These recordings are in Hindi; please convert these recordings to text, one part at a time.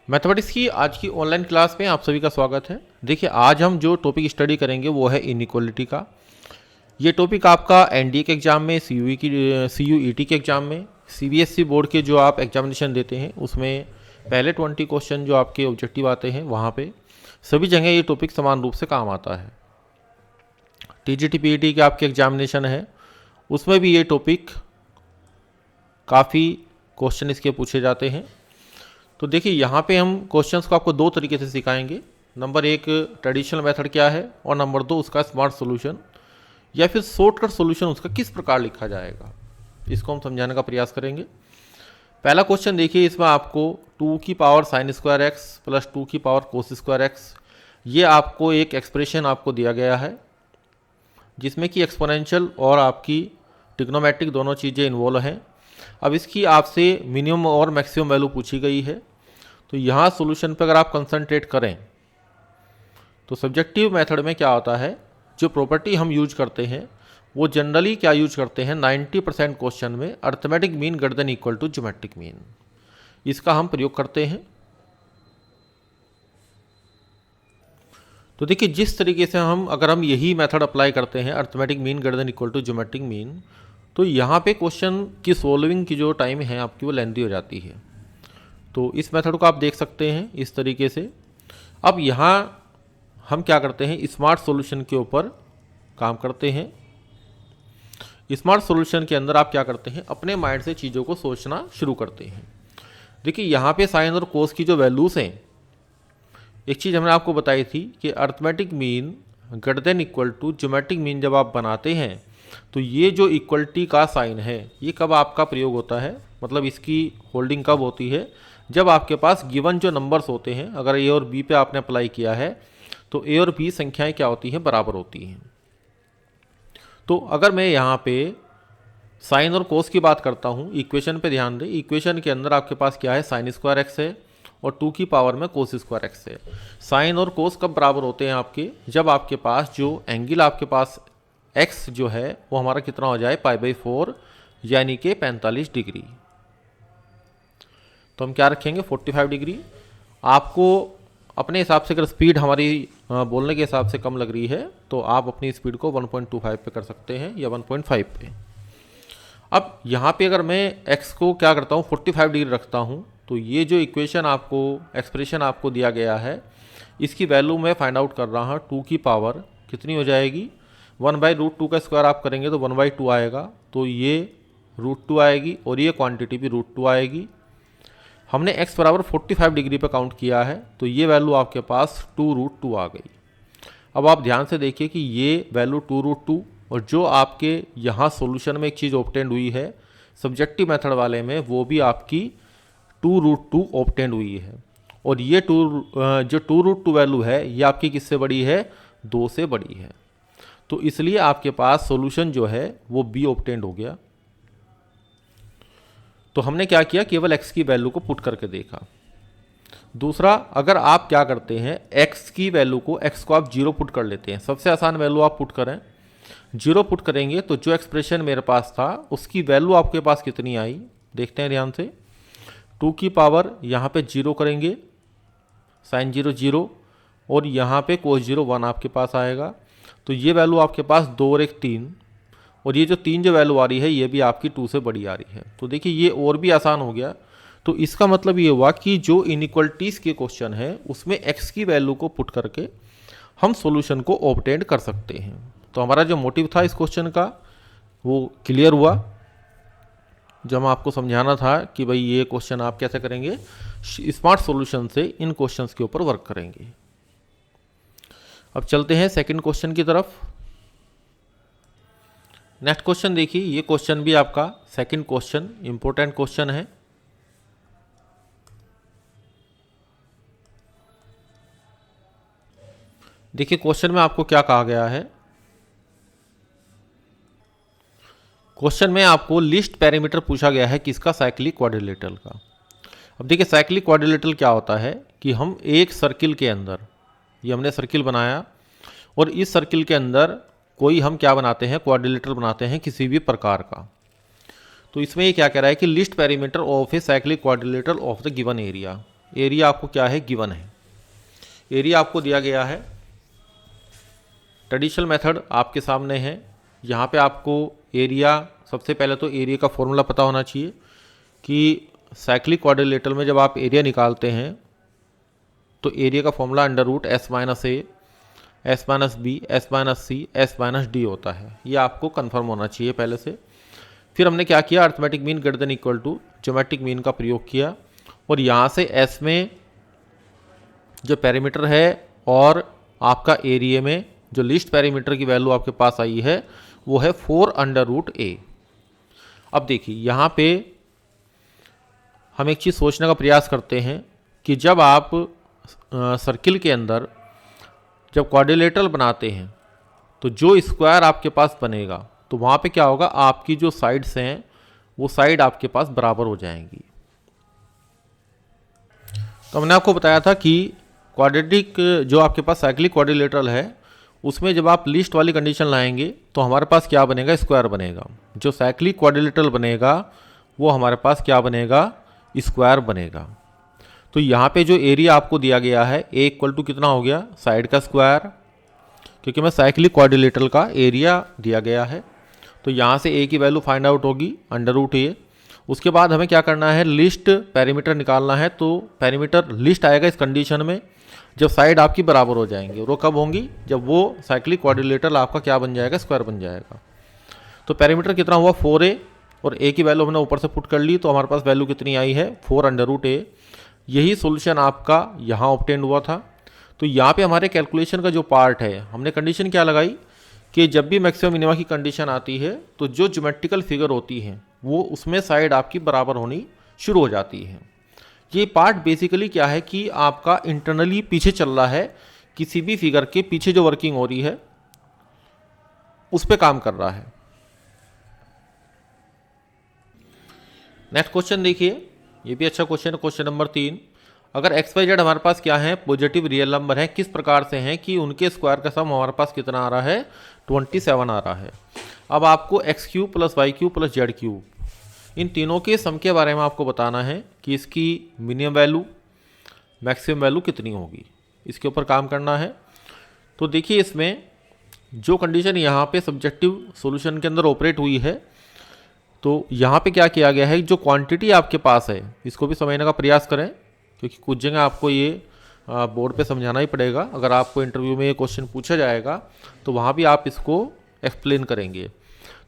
मैथमेटिक्स की आज की ऑनलाइन क्लास में आप सभी का स्वागत है। देखिए, आज हम जो टॉपिक स्टडी करेंगे वो है इनइक्वालिटी का। ये टॉपिक आपका एनडीए के एग्ज़ाम में, सीयूईटी के एग्ज़ाम में, सीबीएसई बोर्ड के जो आप एग्जामिनेशन देते हैं उसमें पहले 20 क्वेश्चन जो आपके ऑब्जेक्टिव आते हैं वहाँ पे सभी जगह ये टॉपिक समान रूप से काम आता है। टीजीटी पीईटी के आपके एग्जामिनेशन है उसमें भी ये टॉपिक काफ़ी क्वेश्चन इसके पूछे जाते हैं। तो देखिए, यहाँ पे हम क्वेश्चंस को आपको दो तरीके से सिखाएंगे। नंबर एक, ट्रेडिशनल मेथड क्या है, और नंबर दो, उसका स्मार्ट सॉल्यूशन या फिर शॉर्टकट सॉल्यूशन उसका किस प्रकार लिखा जाएगा, इसको हम समझाने का प्रयास करेंगे। पहला क्वेश्चन देखिए, इसमें आपको 2 की power sine square x plus 2 की पावर कोस स्क्वायर एक्स, ये आपको एक एक्सप्रेशन आपको दिया गया है जिसमें कि एक्सपोनेंशियल और आपकी ट्रिग्नोमेट्रिक दोनों चीज़ें इन्वॉल्व हैं। अब इसकी आपसे मिनिमम और मैक्सिमम वैल्यू पूछी गई है। तो यहाँ सॉल्यूशन पे अगर आप कंसंट्रेट करें तो सब्जेक्टिव मेथड में क्या होता है, जो प्रॉपर्टी हम यूज करते हैं वो जनरली क्या यूज करते हैं, 90% क्वेश्चन में arithmetic mean greater than equal to geometric mean, इसका हम प्रयोग करते हैं। तो देखिए, जिस तरीके से अगर हम यही मेथड अप्लाई करते हैं, arithmetic mean greater than equal to geometric mean, तो यहाँ पे क्वेश्चन की सॉल्विंग की जो टाइम है आपकी वो लेंथी हो जाती है। तो इस मेथड को आप देख सकते हैं इस तरीके से। अब यहाँ हम क्या करते हैं, स्मार्ट सॉल्यूशन के ऊपर काम करते हैं। स्मार्ट सॉल्यूशन के अंदर आप क्या करते हैं, अपने माइंड से चीज़ों को सोचना शुरू करते हैं। देखिए, यहाँ पे साइन और कोस की जो वैल्यूज़ हैं, एक चीज़ हमने आपको बताई थी कि arithmetic mean greater than equal to geometric mean जब आप बनाते हैं तो ये जो इक्वलिटी का साइन है ये कब आपका प्रयोग होता है, मतलब इसकी होल्डिंग कब होती है, जब आपके पास गिवन जो नंबर्स होते हैं, अगर ए और बी पे आपने अप्लाई किया है तो ए और बी संख्याएं क्या होती हैं, बराबर होती हैं। तो अगर मैं यहाँ पे साइन और कोस की बात करता हूँ, इक्वेशन पे ध्यान दें, इक्वेशन के अंदर आपके पास क्या है, साइन स्क्वायर एक्स है और 2 की पावर में कोस स्क्वायर एक्स है। साइन और कोस कब बराबर होते हैं आपके, जब आपके पास जो एंगल आपके पास एक्स जो है वो हमारा कितना हो जाए, π/4 यानी कि 45 डिग्री। तो हम क्या रखेंगे, 45 डिग्री। आपको अपने हिसाब से अगर स्पीड हमारी बोलने के हिसाब से कम लग रही है तो आप अपनी स्पीड को 1.25 पे कर सकते हैं या 1.5 पे। अब यहाँ पे अगर मैं x को क्या करता हूँ, 45 डिग्री रखता हूँ, तो ये जो इक्वेशन आपको, एक्सप्रेशन आपको दिया गया है, इसकी वैल्यू मैं फाइंड आउट कर रहा हूँ। 2 की पावर कितनी हो जाएगी, 1/√2 का स्क्वायर आप करेंगे तो 1/2 आएगा, तो ये √2 आएगी और ये क्वांटिटी भी √2 आएगी। हमने x बराबर 45 डिग्री पे काउंट किया है तो ये वैल्यू आपके पास 2√2 आ गई। अब आप ध्यान से देखिए कि ये वैल्यू 2√2 और जो आपके यहाँ सॉल्यूशन में एक चीज़ ऑब्टेंड हुई है सब्जेक्टिव मेथड वाले में, वो भी आपकी 2√2 ऑब्टेंड हुई है। और ये जो 2√2 वैल्यू है ये आपकी किससे बड़ी है, 2 से बड़ी है। तो इसलिए आपके पास सॉल्यूशन जो है वो बी ऑब्टेंड हो गया। तो हमने क्या किया, केवल x की वैल्यू को पुट करके देखा। दूसरा, अगर आप क्या करते हैं, x की वैल्यू को, x को आप 0 पुट कर लेते हैं। सबसे आसान वैल्यू आप पुट करें, 0 पुट करेंगे तो जो एक्सप्रेशन मेरे पास था उसकी वैल्यू आपके पास कितनी आई, देखते हैं ध्यान से। 2 की पावर यहाँ पे 0 करेंगे, साइन 0 0, और यहाँ पे कोस 0 1 आपके पास आएगा। तो ये वैल्यू आपके पास 2 और 1 3, और ये जो 3 जो वैल्यू आ रही है ये भी आपकी 2 से बड़ी आ रही है। तो देखिए, ये और भी आसान हो गया। तो इसका मतलब ये हुआ कि जो इनइक्वलिटीज़ के क्वेश्चन है उसमें x की वैल्यू को पुट करके हम सॉल्यूशन को ऑब्टेन कर सकते हैं। तो हमारा जो मोटिव था इस क्वेश्चन का वो क्लियर हुआ, जो हम आपको समझाना था कि भाई ये क्वेश्चन आप कैसे करेंगे, स्मार्ट सॉल्यूशन से इन क्वेश्चंस के ऊपर वर्क करेंगे। अब चलते हैं सेकंड क्वेश्चन की तरफ। नेक्स्ट क्वेश्चन देखिए, ये क्वेश्चन भी आपका सेकंड क्वेश्चन इंपॉर्टेंट क्वेश्चन है। देखिए, क्वेश्चन में आपको क्या कहा गया है, क्वेश्चन में आपको लिस्ट पैरामीटर पूछा गया है किसका, साइक्लिक क्वाड्रिलेटरल का। अब देखिए, साइक्लिक क्वाड्रिलेटरल क्या होता है कि हम एक सर्किल के अंदर, ये हमने सर्किल बनाया और इस सर्किल के अंदर कोई हम क्या बनाते हैं, क्वाड्रिलेटरल बनाते हैं किसी भी प्रकार का। तो इसमें ये क्या कह रहा है कि list parameter of a cyclic quadrilateral of the given area. Area आपको क्या है, गिवन है। एरिया आपको दिया गया है। ट्रेडिशनल मेथड आपके सामने है। यहाँ पे आपको एरिया, सबसे पहले तो एरिया का फॉर्मूला पता होना चाहिए कि साइक्लिक क्वाड्रिलेटरल में जब आप एरिया निकालते हैं तो एरिया का formula under root S minus A, S minus B, S minus C, S minus D होता है। ये आपको कंफर्म होना चाहिए पहले से। फिर हमने क्या किया, arithmetic mean greater than equal to geometric mean का प्रयोग किया और यहाँ से एस में जो पैरामीटर है और आपका एरिया में जो लिस्ट पैरामीटर की वैल्यू आपके पास आई है वो है 4 अंडर रूट ए। अब देखिए यहाँ पे हम एक चीज़ सोचने का प्रयास करते हैं कि जब आप सर्किल के अंदर जब क्वाड्रिलेटरल बनाते हैं तो जो स्क्वायर आपके पास बनेगा तो वहाँ पे क्या होगा, आपकी जो साइड्स हैं वो साइड आपके पास बराबर हो जाएंगी। तो हमने आपको बताया था कि क्वाड्रेटिक जो आपके पास साइक्लिक क्वाड्रिलेटरल है उसमें जब आप लिस्ट वाली कंडीशन लाएंगे तो हमारे पास क्या बनेगा, स्क्वायर बनेगा। जो साइक्लिक क्वाड्रिलेटरल बनेगा वो हमारे पास क्या बनेगा, स्क्वायर बनेगा। तो यहाँ पे जो एरिया आपको दिया गया है ए इक्वल टू कितना हो गया, साइड का स्क्वायर, क्योंकि मैं साइक्लिक क्वाड्रिलेटरल का एरिया दिया गया है। तो यहाँ से ए की वैल्यू फाइंड आउट होगी अंडर रूट ए। उसके बाद हमें क्या करना है, लिस्ट पैरामीटर निकालना है। तो पैरामीटर लिस्ट आएगा इस कंडीशन में जब साइड आपकी बराबर हो जाएंगी। वो कब होंगी, जब वो साइक्लिक क्वाड्रिलेटरल आपका क्या बन जाएगा, स्क्वायर बन जाएगा। तो पैरामीटर कितना हुआ 4a और a की वैल्यू हमने ऊपर से पुट कर ली तो हमारे पास वैल्यू कितनी आई है 4 अंडर रूट ए। यही सोल्यूशन आपका यहाँ ऑब्टेन हुआ था। तो यहाँ पे हमारे कैलकुलेशन का जो पार्ट है हमने कंडीशन क्या लगाई कि जब भी मैक्सिमम मिनिमा की कंडीशन आती है तो जो ज्योमेट्रिकल फिगर होती है वो उसमें साइड आपकी बराबर होनी शुरू हो जाती है। ये पार्ट बेसिकली क्या है कि आपका इंटरनली पीछे चल रहा है, किसी भी फिगर के पीछे जो वर्किंग हो रही है उस पर काम कर रहा है। नेक्स्ट क्वेश्चन देखिए, ये भी अच्छा क्वेश्चन है। क्वेश्चन नंबर 3, अगर एक्स वाई जेड हमारे पास क्या है, पॉजिटिव रियल नंबर है, किस प्रकार से हैं कि उनके स्क्वायर का सम हमारे पास कितना आ रहा है, 27 आ रहा है। अब आपको x cube plus y cube plus z cube इन तीनों के सम के बारे में आपको बताना है कि इसकी मिनिमम वैल्यू मैक्सिमम वैल्यू कितनी होगी, इसके ऊपर काम करना है। तो देखिए इसमें जो कंडीशन यहाँ पे सब्जेक्टिव सॉल्यूशन के अंदर ऑपरेट हुई है तो यहाँ पे क्या किया गया है, जो क्वांटिटी आपके पास है इसको भी समझने का प्रयास करें, क्योंकि कुछ जगह आपको ये बोर्ड पे समझाना ही पड़ेगा। अगर आपको इंटरव्यू में ये क्वेश्चन पूछा जाएगा तो वहाँ भी आप इसको एक्सप्लेन करेंगे।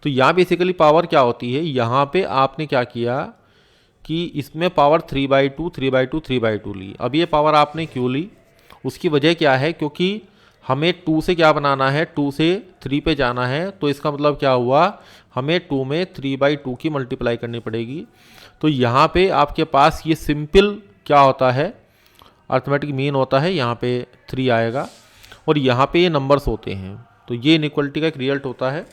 तो यहाँ बेसिकली पावर क्या होती है, यहाँ पे आपने क्या किया कि इसमें पावर 3/2 3/2 3/2 ली। अब ये पावर आपने क्यों ली, उसकी वजह क्या है, क्योंकि हमें 2 से क्या बनाना है, 2 से 3 पे जाना है। तो इसका मतलब क्या हुआ, हमें 2 में 3/2 की मल्टीप्लाई करनी पड़ेगी। तो यहाँ पे आपके पास ये सिंपल क्या होता है, अर्थमेटिक मीन होता है, यहाँ पे 3 आएगा और यहाँ पे ये नंबर्स होते हैं। तो ये इनइक्वलिटी का एक रिजल्ट होता है।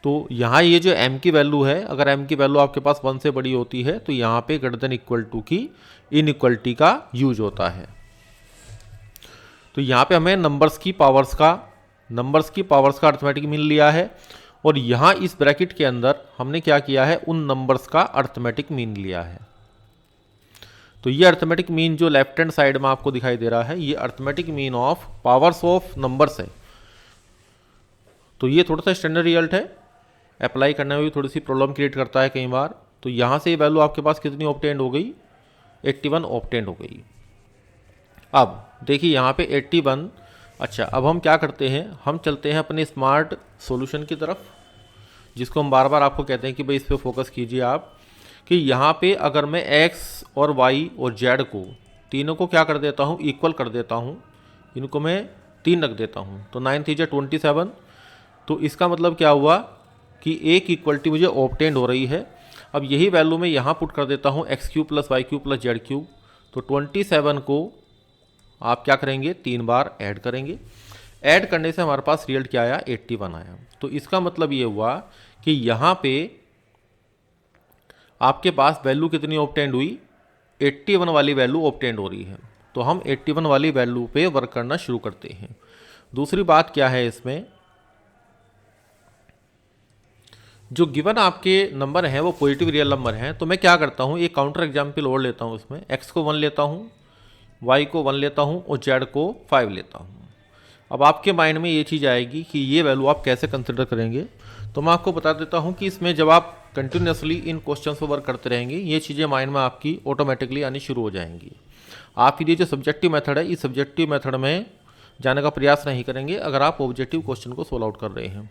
तो यहाँ ये जो m की वैल्यू है, अगर m की वैल्यू आपके पास 1 से बड़ी होती है तो यहाँ पे ग्रेटर देन इक्वल टू की इनइक्वलिटी का यूज होता है। तो यहाँ पे हमें नंबर्स की पावर्स का अर्थमेटिक मीन लिया है और यहाँ इस ब्रैकेट के अंदर हमने क्या किया है, उन नंबर्स का अर्थमेटिक मीन लिया है। तो ये अर्थमेटिक मीन जो लेफ्ट हैंड साइड में आपको दिखाई दे रहा है, ये arithmetic mean of powers of numbers है। तो ये थोड़ा सा स्टैंडर्ड रिजल्ट है, अप्लाई करने में भी थोड़ी सी प्रॉब्लम क्रिएट करता है कई बार। तो यहाँ से ये वैल्यू आपके पास कितनी ऑब्टेंड हो गई, 81 ऑब्टेंड हो गई। अब देखिए यहाँ पे 81। अच्छा, अब हम क्या करते हैं, हम चलते हैं अपने स्मार्ट सॉल्यूशन की तरफ, जिसको हम बार बार आपको कहते हैं कि भाई इस पर फोकस कीजिए आप, कि यहाँ पे अगर मैं x और y और z को तीनों को क्या कर देता हूँ, इक्वल कर देता हूँ, इनको मैं 3 रख देता हूँ तो 9 3 27। तो इसका मतलब क्या हुआ कि एक इक्वलिटी मुझे ऑब्टेंड हो रही है। अब यही वैल्यू मैं यहाँ पुट कर देता हूँ x cube plus y cube plus z cube. तो 27 को आप क्या करेंगे, 3 बार ऐड करेंगे। ऐड करने से हमारे पास रिजल्ट क्या आया, 81 आया। तो इसका मतलब ये हुआ कि यहाँ पे आपके पास वैल्यू कितनी ऑब्टेंड हुई, 81 वाली वैल्यू ऑब्टेंड हो रही है। तो हम 81 वाली वैल्यू पे वर्क करना शुरू करते हैं। दूसरी बात क्या है इसमें, जो गिवन आपके नंबर हैं वो पॉजिटिव रियल नंबर हैं, तो मैं क्या करता हूँ, एक काउंटर एग्जाम्पल और लेता हूँ। उसमें x को 1 लेता हूँ, y को 1 लेता हूँ और z को 5 लेता हूँ। अब आपके माइंड में ये चीज़ आएगी कि ये वैल्यू आप कैसे कंसिडर करेंगे। तो मैं आपको बता देता हूँ कि इसमें जब आप कंटिन्यूसली इन क्वेश्चन पर वर्क करते रहेंगे, ये चीज़ें माइंड में आपकी ऑटोमेटिकली आनी शुरू हो जाएंगी। आप ये जो सब्जेक्टिव मेथड है, इस सब्जेक्टिव मेथड में जाने का प्रयास नहीं करेंगे अगर आप ऑब्जेक्टिव क्वेश्चन को सोल्व आउट कर रहे हैं।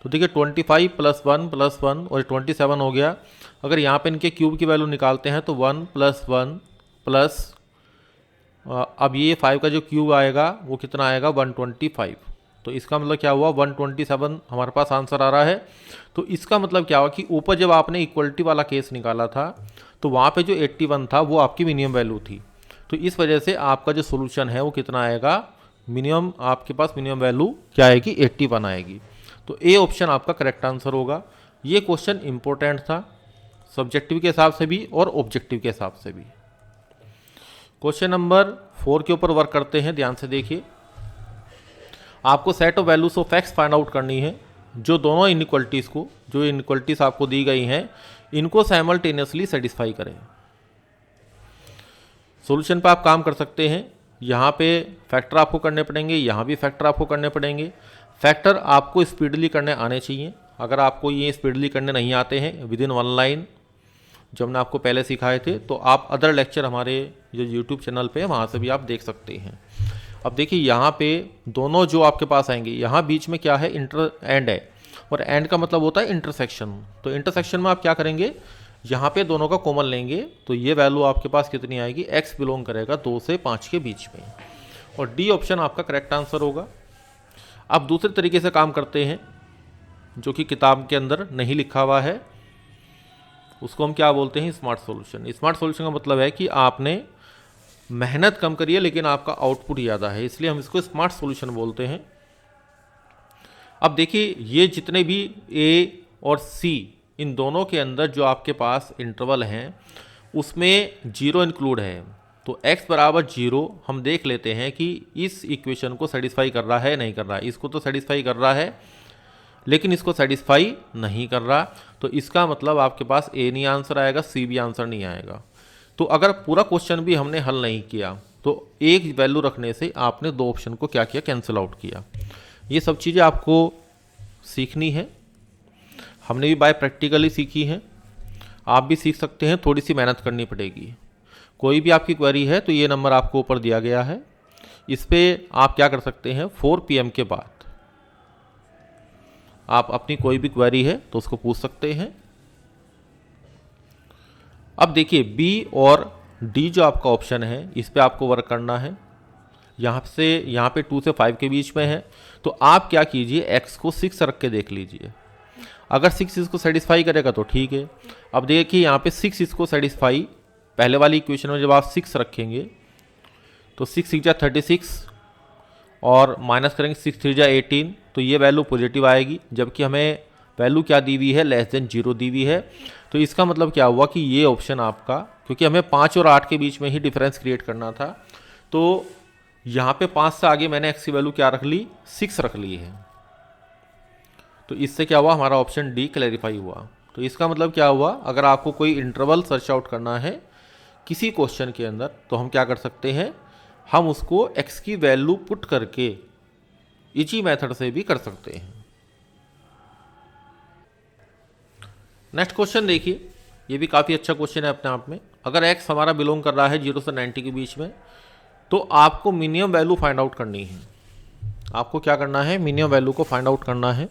तो देखिए 25 + 1 + 1 और 27 हो गया। अगर यहाँ पे इनके क्यूब की वैल्यू निकालते हैं तो 1 + 1 प्लस अब ये 5 का जो क्यूब आएगा वो कितना आएगा, 125। तो इसका मतलब क्या हुआ, 127 हमारे पास आंसर आ रहा है। तो इसका मतलब क्या हुआ कि ऊपर जब आपने इक्वलिटी वाला केस निकाला था तो वहाँ पे जो 81 था वो आपकी मिनिमम वैल्यू थी। तो इस वजह से आपका जो सोल्यूशन है वो कितना आएगा, मिनिमम आपके पास मिनिमम वैल्यू क्या आएगी, 81 आएगी। तो ए ऑप्शन आपका करेक्ट आंसर होगा। ये क्वेश्चन इंपॉर्टेंट था सब्जेक्टिव के हिसाब से भी और ऑब्जेक्टिव के हिसाब से भी। क्वेश्चन नंबर 4 के ऊपर वर्क करते हैं, ध्यान से देखिए। आपको set of values of x find out करनी है, जो दोनों इनइक्वलिटीज़ को, जो इनइक्वलिटीज़ आपको दी गई हैं, इनको साइमल्टेनियसली सेटिस्फाई करें। सॉल्यूशन पे आप काम कर सकते हैं। यहाँ पे फैक्टर आपको करने पड़ेंगे, यहाँ भी फैक्टर आपको करने पड़ेंगे। फैक्टर आपको स्पीडली करने आने चाहिए। अगर आपको ये स्पीडली करने नहीं आते हैं विद इन 1 लाइन, जो हमने आपको पहले सिखाए थे, तो आप अदर लेक्चर हमारे जो यूट्यूब चैनल पे है वहाँ से भी आप देख सकते हैं। अब देखिए यहाँ पे दोनों जो आपके पास आएंगे, यहाँ बीच में क्या है, इंटर एंड है, और एंड का मतलब होता है इंटरसेक्शन। तो इंटरसेक्शन में आप क्या करेंगे, यहाँ पे दोनों का कॉमन लेंगे, तो ये वैल्यू आपके पास कितनी आएगी, x बिलोंग करेगा 2 से 5 के बीच में, और डी ऑप्शन आपका करेक्ट आंसर होगा। अब दूसरे तरीके से काम करते हैं जो कि किताब के अंदर नहीं लिखा हुआ है, उसको हम क्या बोलते हैं, स्मार्ट सॉल्यूशन। स्मार्ट सॉल्यूशन का मतलब है कि आपने मेहनत कम करी है लेकिन आपका आउटपुट ज़्यादा है, इसलिए हम इसको स्मार्ट सॉल्यूशन बोलते हैं। अब देखिए ये जितने भी ए और सी, इन दोनों के अंदर जो आपके पास इंटरवल हैं उसमें 0 इंक्लूड है। तो x बराबर 0 हम देख लेते हैं कि इस इक्वेशन को सेटिस्फाई कर रहा है नहीं कर रहा है। इसको तो सेटिस्फाई कर रहा है लेकिन इसको सेटिस्फाई नहीं कर रहा, तो इसका मतलब आपके पास ए नहीं आंसर आएगा, सी भी आंसर नहीं आएगा। तो अगर पूरा क्वेश्चन भी हमने हल नहीं किया तो एक वैल्यू रखने से आपने 2 ऑप्शन को क्या किया, कैंसिल आउट किया। ये सब चीज़ें आपको सीखनी है, हमने भी बाय प्रैक्टिकली सीखी हैं, आप भी सीख सकते हैं, थोड़ी सी मेहनत करनी पड़ेगी। कोई भी आपकी क्वेरी है तो ये नंबर आपको ऊपर दिया गया है, इस पर आप क्या कर सकते हैं, 4 PM के बाद आप अपनी कोई भी क्वेरी है तो उसको पूछ सकते हैं। अब देखिए बी और डी जो आपका ऑप्शन है इस पे आपको वर्क करना है। यहाँ पे 2 से 5 के बीच में है, तो आप क्या कीजिए, एक्स को 6 रख के देख लीजिए। अगर 6 इसको सेटिस्फाई करेगा तो ठीक है। अब देखिए यहाँ पे 6 इसको सेटिस्फाई, पहले वाली इक्वेशन में जब आप 6 रखेंगे तो 6 6 जा 36 और माइनस करेंगे 6 3 जा 18, तो ये वैल्यू पॉजिटिव आएगी, जबकि हमें वैल्यू क्या दी हुई है, <0 दी हुई है। तो इसका मतलब क्या हुआ कि ये ऑप्शन आपका, क्योंकि हमें 5 और 8 के बीच में ही डिफरेंस क्रिएट करना था, तो यहाँ पे 5 से आगे मैंने x की वैल्यू क्या रख ली, 6 रख ली है। तो इससे क्या हुआ, हमारा ऑप्शन डी क्लैरिफाई हुआ। तो इसका मतलब क्या हुआ, अगर आपको कोई इंटरवल सर्च आउट करना है किसी क्वेश्चन के अंदर तो हम क्या कर सकते हैं, हम उसको x की वैल्यू पुट करके इजी मेथड से भी कर सकते हैं। नेक्स्ट क्वेश्चन देखिए, ये भी काफ़ी अच्छा क्वेश्चन है अपने आप में। अगर x हमारा बिलोंग कर रहा है 0 से 90 के बीच में, तो आपको मिनिमम वैल्यू फाइंड आउट करनी है। आपको क्या करना है, मिनिमम वैल्यू को फाइंड आउट करना है।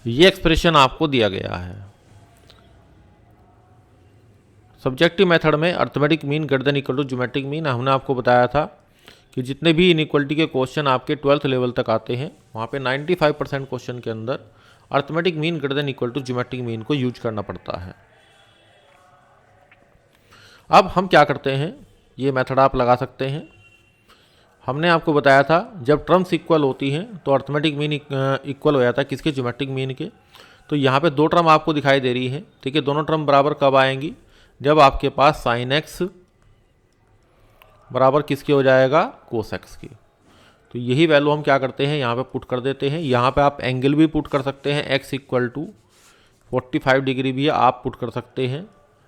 ये एक्सप्रेशन आपको दिया गया है। सब्जेक्टिव मेथड में arithmetic mean greater than equal to geometric mean, हमने आपको बताया था कि जितने भी इनइक्वलिटी के क्वेश्चन आपके 12th लेवल तक आते हैं वहाँ पे 95% क्वेश्चन के अंदर arithmetic mean greater than equal to geometric mean को यूज करना पड़ता है। अब हम क्या करते हैं, ये मेथड आप लगा सकते हैं। हमने आपको बताया था जब टर्म्स इक्वल होती हैं तो अर्थमेटिक मीन इक्वल हो जाता है किसके, ज्योमेट्रिक मीन के। तो यहाँ पे 2 टर्म आपको दिखाई दे रही है, ठीक है। दोनों टर्म बराबर कब आएंगी, जब आपके पास साइन एक्स बराबर किसके हो जाएगा, कोस एक्स की। तो यही वैल्यू हम क्या करते हैं, यहाँ पे पुट कर देते हैं। यहाँ पे आप एंगल भी पुट कर सकते हैं, x इक्वल टू 45 डिग्री भी आप पुट कर सकते हैं,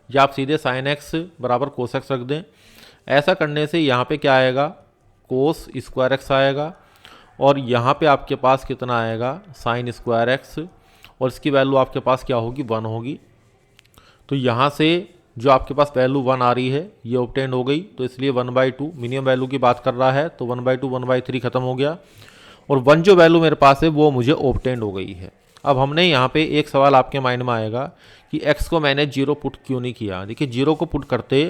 या आप सीधे साइन एक्स बराबर कोस एक्स रख दें। ऐसा करने से यहाँ पे क्या आएगा, कोस स्क्वायर एक्स आएगा, और यहाँ पे आपके पास कितना आएगा, साइन स्क्वायर एक्स, और इसकी वैल्यू आपके पास क्या होगी, 1 होगी। तो यहाँ से जो आपके पास वैल्यू 1 आ रही है ये ऑब्टेन हो गई, तो इसलिए 1/2 मिनिमम वैल्यू की बात कर रहा है, तो 1/2 1/3 खत्म हो गया, और 1 जो वैल्यू मेरे पास है वो मुझे ऑब्टेन हो गई है। अब हमने यहाँ पे एक सवाल आपके माइंड में आएगा कि x को मैंने 0 पुट क्यों नहीं किया। देखिए 0 को पुट करते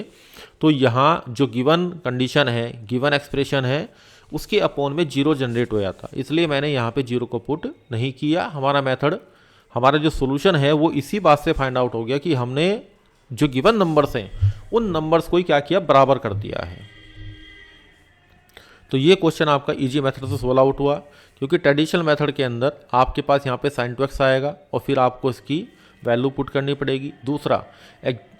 तो यहाँ जो गिवन कंडीशन है, गिवन एक्सप्रेशन है, उसके अपोन में 0 जनरेट हो जाता, इसलिए मैंने यहाँ पे 0 को पुट नहीं किया। हमारा मेथड, हमारा जो सोल्यूशन है वो इसी बात से फाइंड आउट हो गया कि हमने जो गिवन नंबर्स हैं उन नंबर्स को ही क्या किया, बराबर कर दिया है। तो ये क्वेश्चन आपका इजी मेथड से सोल्व आउट हुआ, क्योंकि ट्रेडिशनल मेथड के अंदर आपके पास यहाँ पे sin 2x आएगा और फिर आपको इसकी वैल्यू पुट करनी पड़ेगी। दूसरा,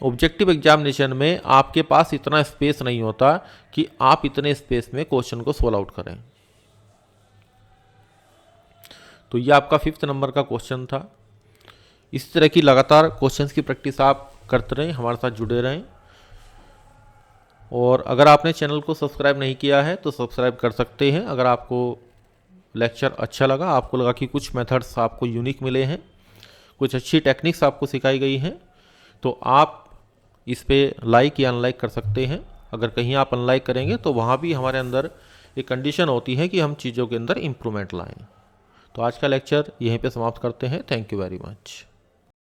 ऑब्जेक्टिव एग्जामिनेशन में आपके पास इतना स्पेस नहीं होता कि आप इतने स्पेस में क्वेश्चन को सोल्व आउट करें। तो ये आपका 5th नंबर का क्वेश्चन था। इस तरह की लगातार क्वेश्चंस की प्रैक्टिस आप करते रहें, हमारे साथ जुड़े रहें, और अगर आपने चैनल को सब्सक्राइब नहीं किया है तो सब्सक्राइब कर सकते हैं। अगर आपको लेक्चर अच्छा लगा, आपको लगा कि कुछ मेथड्स आपको यूनिक मिले हैं, कुछ अच्छी टेक्निक्स आपको सिखाई गई हैं, तो आप इस पे लाइक या अनलाइक कर सकते हैं। अगर कहीं आप अनलाइक करेंगे तो वहाँ भी हमारे अंदर एक कंडीशन होती है कि हम चीज़ों के अंदर इम्प्रूवमेंट लाएँ। तो आज का लेक्चर यहीं पे समाप्त करते हैं। Thank you very much.